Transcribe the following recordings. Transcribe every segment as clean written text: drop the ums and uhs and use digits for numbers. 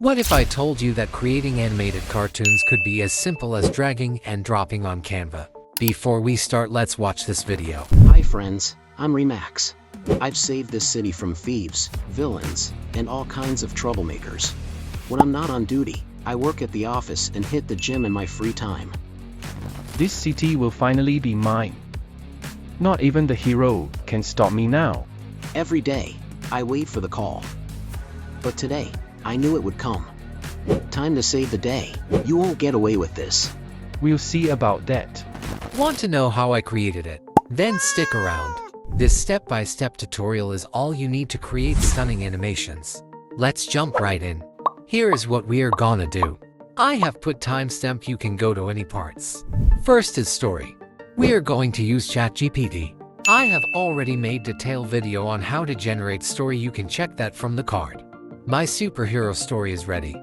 What if I told you that creating animated cartoons could be as simple as dragging and dropping on Canva? Before we start, let's watch this video. Hi friends, I'm Remax. I've saved this city from thieves, villains, and all kinds of troublemakers. When I'm not on duty, I work at the office and hit the gym in my free time. This city will finally be mine. Not even the hero can stop me now. Every day, I wait for the call. But today, I knew it would come. Time to save the day. You won't get away with this. We'll see about that. Want to know how I created it? Then stick around. This step-by-step tutorial is all you need to create stunning animations. Let's jump right in. Here is what we are gonna do. I have put timestamp, you can go to any parts. First is story. We are going to use Chatgpt. I have already made detailed video on how to generate story, you can check that from the card. My superhero story is ready.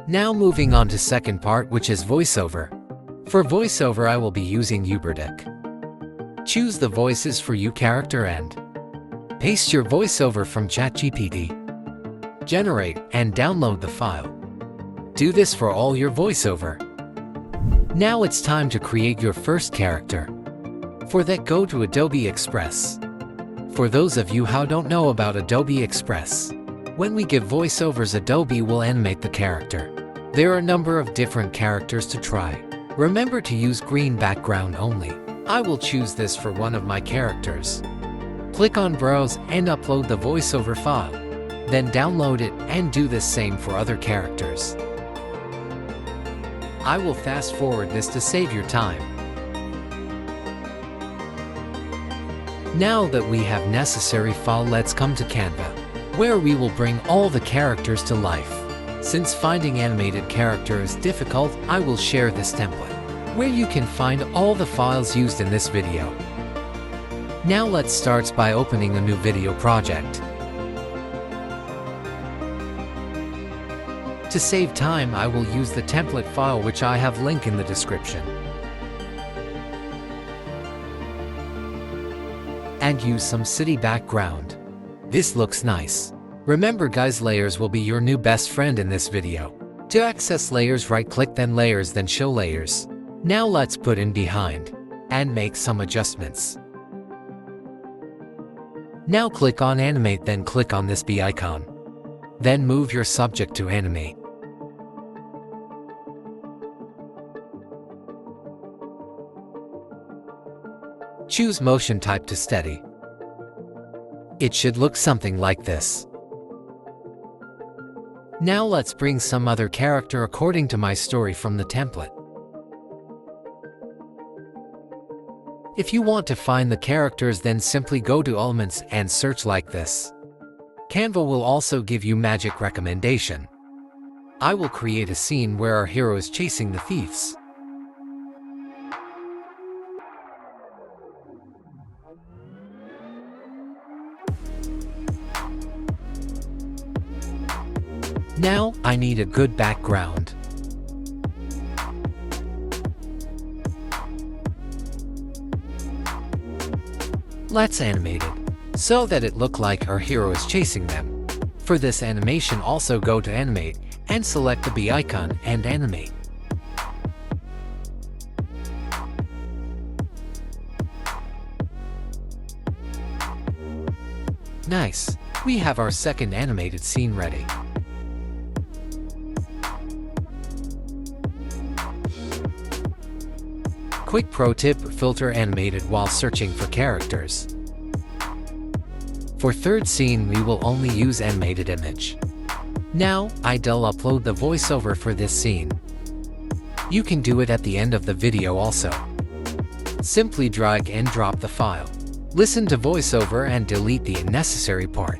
Now moving on to second part, which is voiceover. For voiceover I will be using Uberdeck. Choose the voices for you character and paste your voiceover from Chatgpt. Generate and download the file. Do this for all your voiceover. Now it's time to create your first character. For that, go to Adobe Express. For those of you who don't know about Adobe Express, when we give voiceovers, Adobe will animate the character. There are a number of different characters to try. Remember to use green background only. I will choose this for one of my characters. Click on Browse and upload the voiceover file. Then download it and do the same for other characters. I will fast forward this to save your time. Now that we have necessary file, let's come to Canva, where we will bring all the characters to life. Since finding animated character is difficult, I will share this template, where you can find all the files used in this video. Now let's start by opening a new video project. To save time, I will use the template file, which I have linked in the description. And use some city background. This looks nice. Remember guys, layers will be your new best friend in this video. To access layers, right-click, then layers, then show layers. Now let's put in behind and make some adjustments. Now click on animate, then click on this bee icon. Then move your subject to animate. Choose motion type to steady. It should look something like this. Now let's bring some other character according to my story from the template. If you want to find the characters, then simply go to elements and search like this. Canva will also give you magic recommendation. I will create a scene where our hero is chasing the thieves. Now, I need a good background. Let's animate it, so that it look like our hero is chasing them. For this animation, also go to animate, and select the bee icon and animate. Nice, we have our second animated scene ready. Quick pro tip: filter animated while searching for characters. For third scene, we will only use animated image. Now, I'll upload the voiceover for this scene. You can do it at the end of the video also. Simply drag and drop the file. Listen to voiceover and delete the unnecessary part.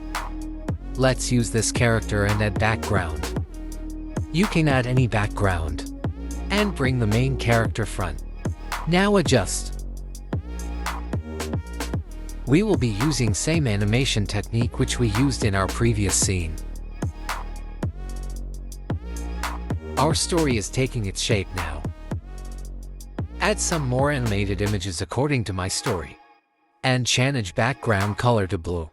Let's use this character and add background. You can add any background. And bring the main character front. Now adjust. We will be using same animation technique which we used in our previous scene. Our story is taking its shape now. Add some more animated images according to my story. And change background color to blue.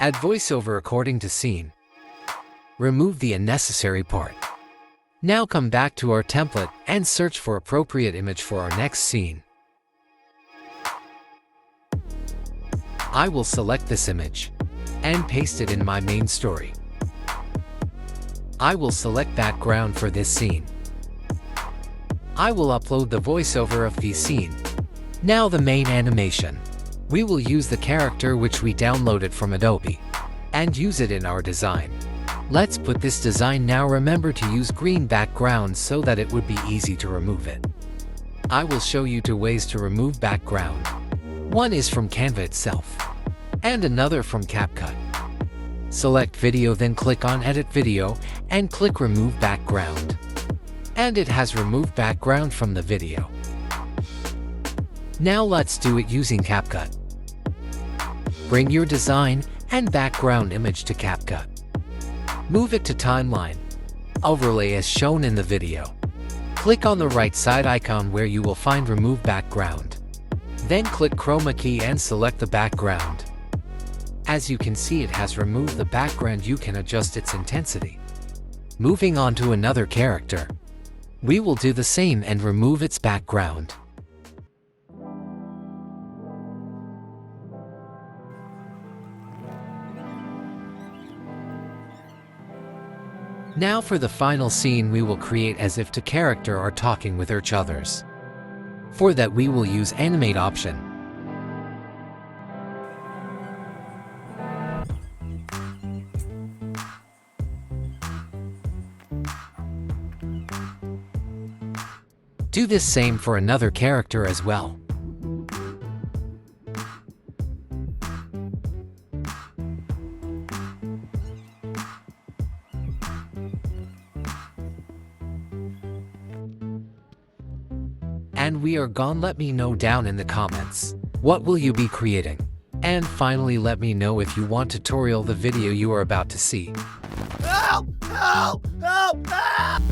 Add voiceover according to scene. Remove the unnecessary part. Now come back to our template and search for appropriate image for our next scene. I will select this image and paste it in my main story. I will select background for this scene. I will upload the voiceover of the scene. Now the main animation. We will use the character which we downloaded from Adobe and use it in our design. Let's put this design. Now remember to use green background so that it would be easy to remove it. I will show you two ways to remove background. One is from Canva itself, and another from CapCut. Select video, then click on Edit Video, and click Remove Background. And it has removed background from the video. Now let's do it using CapCut. Bring your design and background image to CapCut. Move it to Timeline, Overlay as shown in the video. Click on the right side icon where you will find Remove Background. Then click Chroma key and select the background. As you can see, it has removed the background. You can adjust its intensity. Moving on to another character. We will do the same and remove its background. Now for the final scene, we will create as if two characters are talking with each others. For that we will use Animate option. Do this same for another character as well. And we are gone. Let me know down in the comments. What will you be creating? And finally, let me know if you want tutorial the video you are about to see. Help! Help! Help! Help!